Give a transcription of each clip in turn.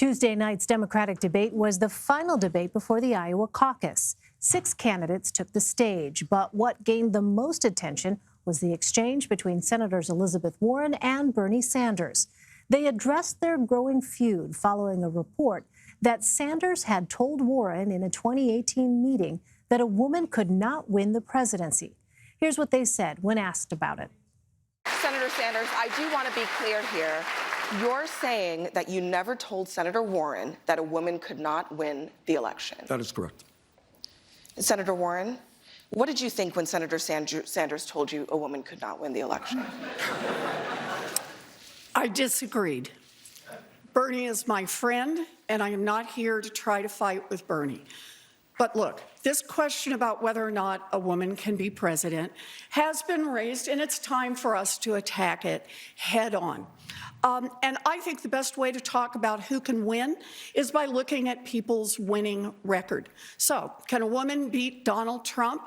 Tuesday night's Democratic debate was the final debate before the Iowa caucus. 6 candidates took the stage, but what gained the most attention was the exchange between Senators Elizabeth Warren and Bernie Sanders. They addressed their growing feud following a report that Sanders had told Warren in a 2018 meeting that a woman could not win the presidency. Here's what they said when asked about it. Senator Sanders, I do want to be clear here. You're saying that you never told Senator Warren that a woman could not win the election. That is correct. Senator Warren, what did you think when Senator Sanders told you a woman could not win the election? I disagreed. Bernie is my friend, and I am not here to try to fight with Bernie. But look, this question about whether or not a woman can be president has been raised, and it's time for us to attack it head on. And I think the best way to talk about who can win is by looking at people's winning record. So, can a woman beat Donald Trump?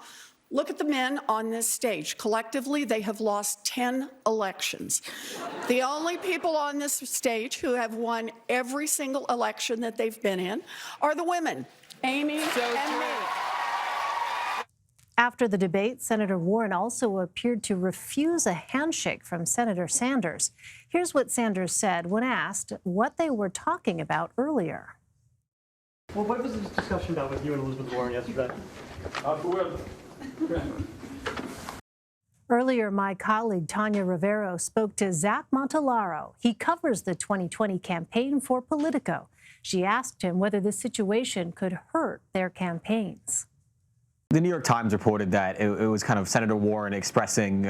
Look at the men on this stage. Collectively, they have lost 10 elections. The only people on this stage who have won every single election that they've been in are the women, Amy and me. After the debate, Senator Warren also appeared to refuse a handshake from Senator Sanders. Here's what Sanders said when asked what they were talking about earlier. Well, what was this discussion about with you and Elizabeth Warren yesterday? Earlier, my colleague Tanya Rivero spoke to Zach Montellaro. He covers the 2020 campaign for Politico. She asked him whether this situation could hurt their campaigns. The New York Times reported that it was kind of Senator Warren expressing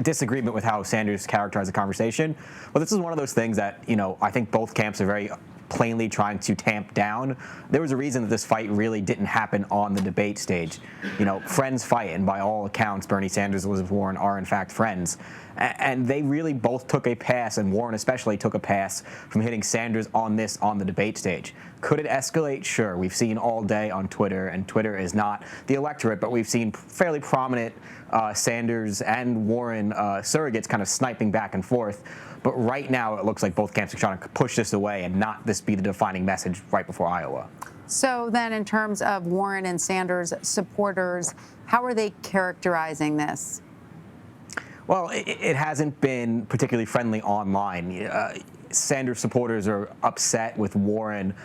disagreement with how Sanders characterized the conversation. But this is one of those things that, I think both camps are very plainly trying to tamp down. There was a reason that this fight really didn't happen on the debate stage. Friends fight, and by all accounts, Bernie Sanders and Elizabeth Warren are in fact friends. And they really both took a pass, and Warren especially took a pass from hitting Sanders on the debate stage. Could it escalate? Sure. We've seen all day on Twitter, and Twitter is not the electorate, but we've seen fairly prominent Sanders and Warren surrogates kind of sniping back and forth. But right now, it looks like both camps are trying to push this away and not this be the defining message right before Iowa. So then in terms of Warren and Sanders supporters, how are they characterizing this? Well, it hasn't been particularly friendly online. Sanders supporters are upset with Warren.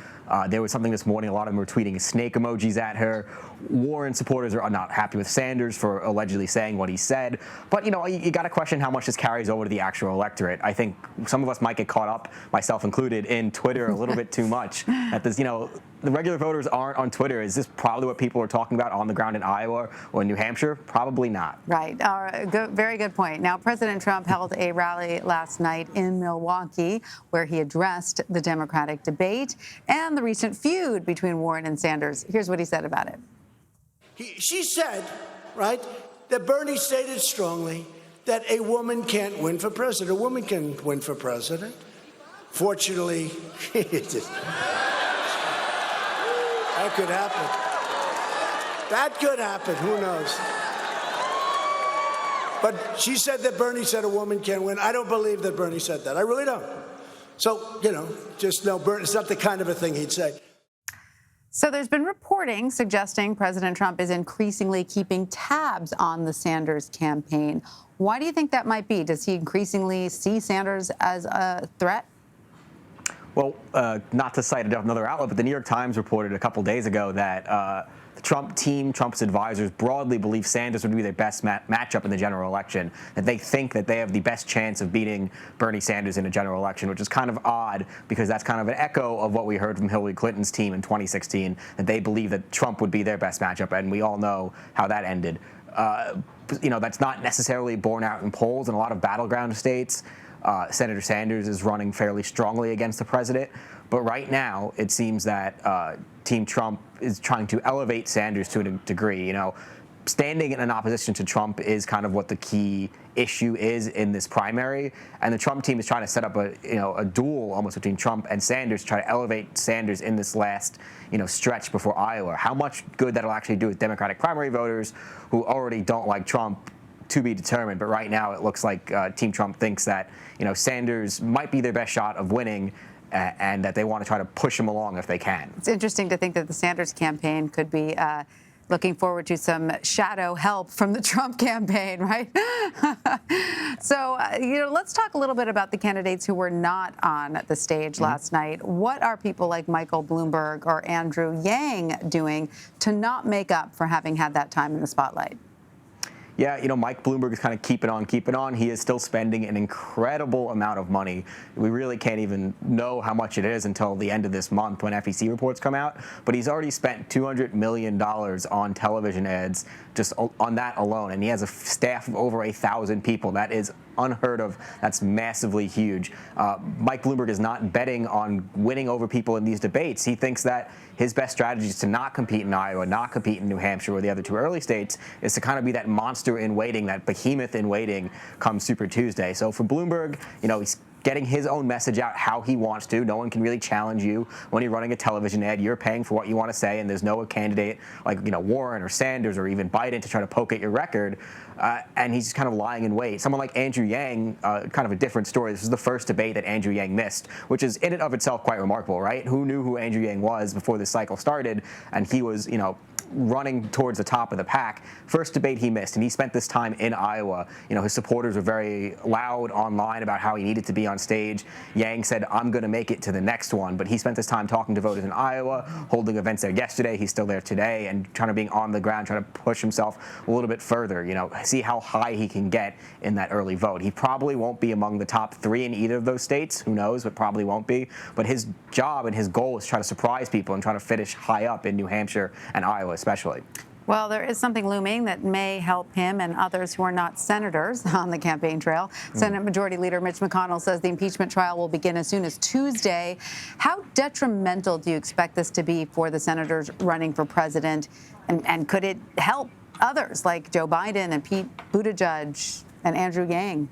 There was something this morning, a lot of them were tweeting snake emojis at her. Warren supporters are not happy with Sanders for allegedly saying what he said. But, you got to question how much this carries over to the actual electorate. I think some of us might get caught up, myself included, in Twitter a little bit too much. At this, the regular voters aren't on Twitter. Is this probably what people are talking about on the ground in Iowa or in New Hampshire? Probably not. Right. Very good point. Now, President Trump held a rally last night in Milwaukee where he addressed the Democratic debate and the recent feud between Warren and Sanders. Here's what he said about it. She said, right, that Bernie stated strongly that a woman can't win for president. A woman can win for president. Fortunately, that could happen. That could happen. Who knows? But she said that Bernie said a woman can't win. I don't believe that Bernie said that. I really don't. So, just know Bernie, it's not the kind of a thing he'd say. So there's been reporting suggesting President Trump is increasingly keeping tabs on the Sanders campaign. Why do you think that might be? Does he increasingly see Sanders as a threat? Well, not to cite another outlet, but the New York Times reported a couple days ago that the Trump team, Trump's advisors, broadly believe Sanders would be their best matchup in the general election, that they think that they have the best chance of beating Bernie Sanders in a general election, which is kind of odd because that's kind of an echo of what we heard from Hillary Clinton's team in 2016, that they believe that Trump would be their best matchup, and we all know how that ended. That's not necessarily borne out in polls in a lot of battleground states. Senator Sanders is running fairly strongly against the president. But right now, it seems that Team Trump is trying to elevate Sanders to a degree. Standing in an opposition to Trump is kind of what the key issue is in this primary. And the Trump team is trying to set up a duel almost between Trump and Sanders to try to elevate Sanders in this last, stretch before Iowa. How much good that'll actually do with Democratic primary voters who already don't like Trump, to be determined. But right now, it looks like Team Trump thinks that, Sanders might be their best shot of winning. and that they want to try to push him along if they can. It's interesting to think that the Sanders campaign could be looking forward to some shadow help from the Trump campaign, right? So, let's talk a little bit about the candidates who were not on the stage last night. What are people like Michael Bloomberg or Andrew Yang doing to not make up for having had that time in the spotlight? Yeah, Mike Bloomberg is kind of keeping on. He is still spending an incredible amount of money. We really can't even know how much it is until the end of this month when FEC reports come out. But he's already spent $200 million on television ads just on that alone. And he has a staff of over 1,000 people. That is unheard of. That's massively huge. Mike Bloomberg is not betting on winning over people in these debates. He thinks that his best strategy is to not compete in Iowa, not compete in New Hampshire or the other two early states, is to kind of be that monster in waiting, that behemoth in waiting come Super Tuesday. So for Bloomberg, he's getting his own message out how he wants to. No one can really challenge you when you're running a television ad. You're paying for what you want to say, and there's no candidate like Warren or Sanders or even Biden to try to poke at your record. And he's just kind of lying in wait. Someone like Andrew Yang, kind of a different story. This is the first debate that Andrew Yang missed, which is in and of itself quite remarkable, right? Who knew who Andrew Yang was before this cycle started? And he was, running towards the top of the pack. First debate he missed, and he spent this time in Iowa. His supporters were very loud online about how he needed to be on stage. Yang said, I'm going to make it to the next one, but he spent this time talking to voters in Iowa, holding events there yesterday. He's still there today, and trying to be on the ground, trying to push himself a little bit further, see how high he can get in that early vote. He probably won't be among the top 3 in either of those states. Who knows, but probably won't be. But his job and his goal is to try to surprise people and try to finish high up in New Hampshire and Iowa especially. Well, there is something looming that may help him and others who are not senators on the campaign trail. Senate Majority Leader Mitch McConnell says the impeachment trial will begin as soon as Tuesday. How detrimental do you expect this to be for the senators running for president? And could it help others like Joe Biden and Pete Buttigieg and Andrew Yang?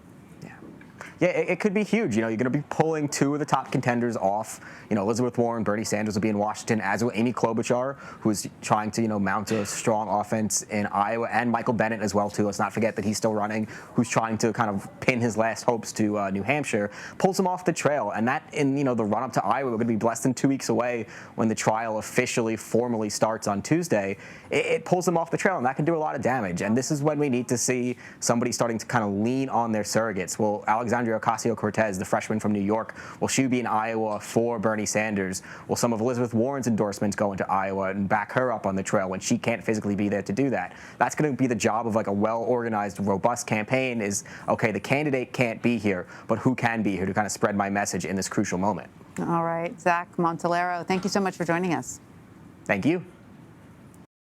Yeah, it could be huge. You're going to be pulling 2 of the top contenders off. Elizabeth Warren, Bernie Sanders will be in Washington, as will Amy Klobuchar, who's trying to, mount a strong offense in Iowa, and Michael Bennet as well, too. Let's not forget that he's still running, who's trying to kind of pin his last hopes to New Hampshire, pulls him off the trail. And that, in, the run-up to Iowa, we're going to be less than 2 weeks away when the trial officially, formally starts on Tuesday. It pulls them off the trail, and that can do a lot of damage. And this is when we need to see somebody starting to kind of lean on their surrogates. Well, Alexandria Ocasio-Cortez, the freshman from New York, will she be in Iowa for Bernie Sanders? Will some of Elizabeth Warren's endorsements go into Iowa and back her up on the trail when she can't physically be there to do that? That's going to be the job of like a well-organized, robust campaign is, okay, the candidate can't be here, but who can be here to kind of spread my message in this crucial moment? All right, Zach Montellaro, thank you so much for joining us. Thank you.